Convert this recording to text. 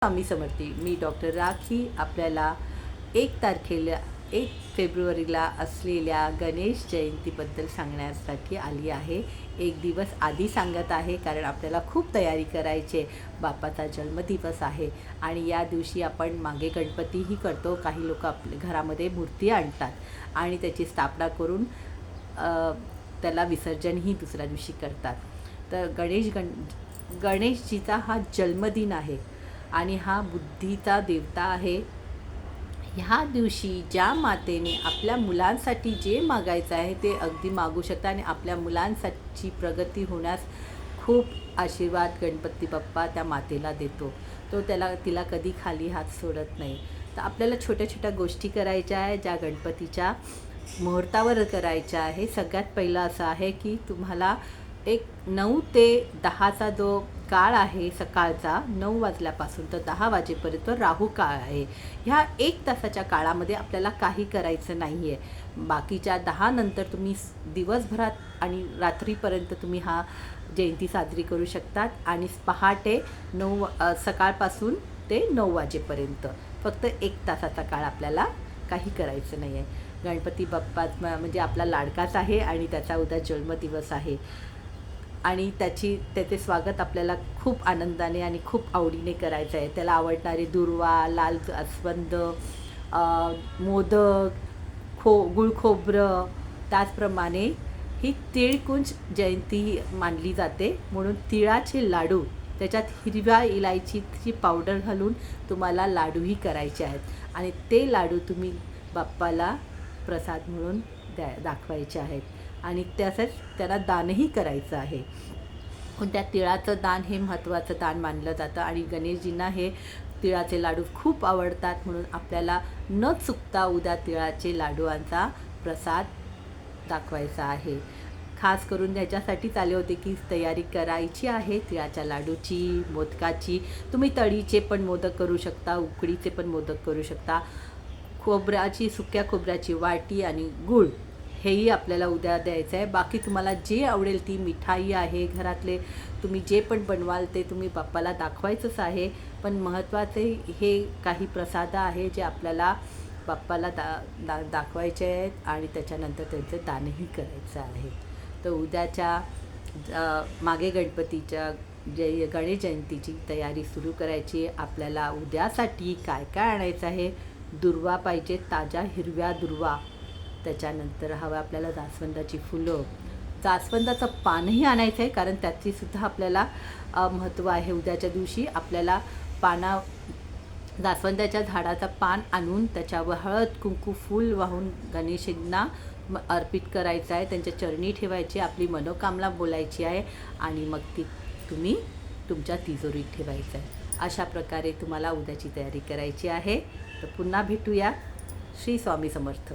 स्वामी समर्थी. मी डॉक्टर राखी आपल्याला 1 फेब्रुवारीला असलेल्या गणेश जयंतीबद्दल सांगण्यासाठी आली आहे. एक दिवस आधी सांगत आहे कारण आपल्याला खूप तयारी करायची आहे. बाप्पाचा जन्मदिवस आहे आणि या दिवशी आपण मागे गणपतीही करतो. काही लोक आपल्या घरामध्ये मूर्ती आणतात आणि त्याची स्थापना करून त्याला विसर्जनही दुसऱ्या दिवशी करतात. तर गणेशजीचा हा जन्मदिन आहे आणि हा बुद्धीचा देवता आहे. ह्या दिवशी ज्या मातेने आपल्या मुलांसाठी जे मागायचं आहे ते अगदी मागू शकता आणि आपल्या मुलांसाठी प्रगती होण्यास खूप आशीर्वाद गणपती बाप्पा त्या मातेला देतो. तो तिला कधी खाली हात सोडत नाही. तर आपल्याला छोट्या छोट्या गोष्टी करायच्या आहे ज्या गणपतीच्या मुहूर्तावर करायच्या आहे. सगळ्यात पहिलं असं आहे की तुम्हाला 9 ते 10चा जो काळ आहे सकाळचा 9 वाजल्यापासून तर 10 वाजेपर्यंत राहू काळ आहे. ह्या 1 तासाच्या काळामध्ये आपल्याला काही करायचं नाही आहे. बाकीच्या 10 नंतर तुम्ही दिवसभरात आणि रात्रीपर्यंत तुम्ही हा जयंती साजरी करू शकतात आणि पहाटे सकाळपासून ते 9 वाजेपर्यंत फक्त 1 तासाचा काळ आपल्याला काही करायचं नाही आहे. गणपती बाप्पा म्हणजे आपला लाडकाच आहे आणि त्याचा उद्या जन्मदिवस आहे आणि त्याचे स्वागत आपल्याला खूप आनंदाने आणि खूप आवडीने करायचं आहे. त्याला आवडणारे दुर्वा, लाल जास्वंद, मोदक, गुळ खोबरं, त्याचप्रमाणे ही तिळकुंज जयंती मानली जाते म्हणून तिळाचे लाडू, त्याच्यात हिरव्या इलायचीची पावडर घालून तुम्हाला लाडूही करायचे आहेत आणि ते लाडू तुम्ही बाप्पाला प्रसाद म्हणून दाखवायचे आहेत आणि तसंच त्याला दानही करायचं आहे. पण त्या तिळाचं दान हे महत्त्वाचं दान मानलं जातं आणि गणेशजींना हे तिळाचे लाडू खूप आवडतात म्हणून आपल्याला न चुकता उद्या तिळाचे लाडूंचा प्रसाद दाखवायचा आहे. खास करून ह्याच्यासाठीच आले होते की तयारी करायची आहे तिळाच्या लाडूची, मोदकाची. तुम्ही तळीचे पण मोदक करू शकता, उकडीचे पण मोदक करू शकता. सुक्या खोबऱ्याची वाटी आणि गूळ हेही आपल्याला उद्या द्यायचं आहे. बाकी तुम्हाला जे आवडेल ती मिठाई आहे, घरातले तुम्ही जे पण बनवाल ते तुम्ही बाप्पाला दाखवायचंच आहे. पण महत्त्वाचे हे काही प्रसाद आहे जे आपल्याला बाप्पाला दाखवायचे आहेत आणि त्याच्यानंतर त्यांचं दानही करायचं आहे. तर उद्याच्या मागे गणपतीच्या गणेश जयंतीची तयारी सुरू करायची. आपल्याला उद्यासाठी काय काय आणायचं आहे? दुर्वा पाहिजे, ताज्या हिरव्या दुर्वा. त्याच्यानंतर हवं आपल्याला जास्वंदाची फुलं, जास्वंदाचं पानही आणायचं आहे कारण त्याचीसुद्धा आपल्याला महत्त्व आहे. उद्याच्या दिवशी आपल्याला जास्वंदाच्या झाडाचं पान आणून त्याच्यावर हळद कुंकू फूल वाहून गणेशांना अर्पित करायचं आहे. त्यांच्या चरणी ठेवायची, आपली मनोकामना बोलायची आहे आणि मग ती तुम्ही तुमच्या तिजोरीत ठेवायचं आहे. अशा प्रकारे तुम्हाला उद्याची तयारी करायची आहे. तर पुन्हा भेटूया. श्री स्वामी समर्थ.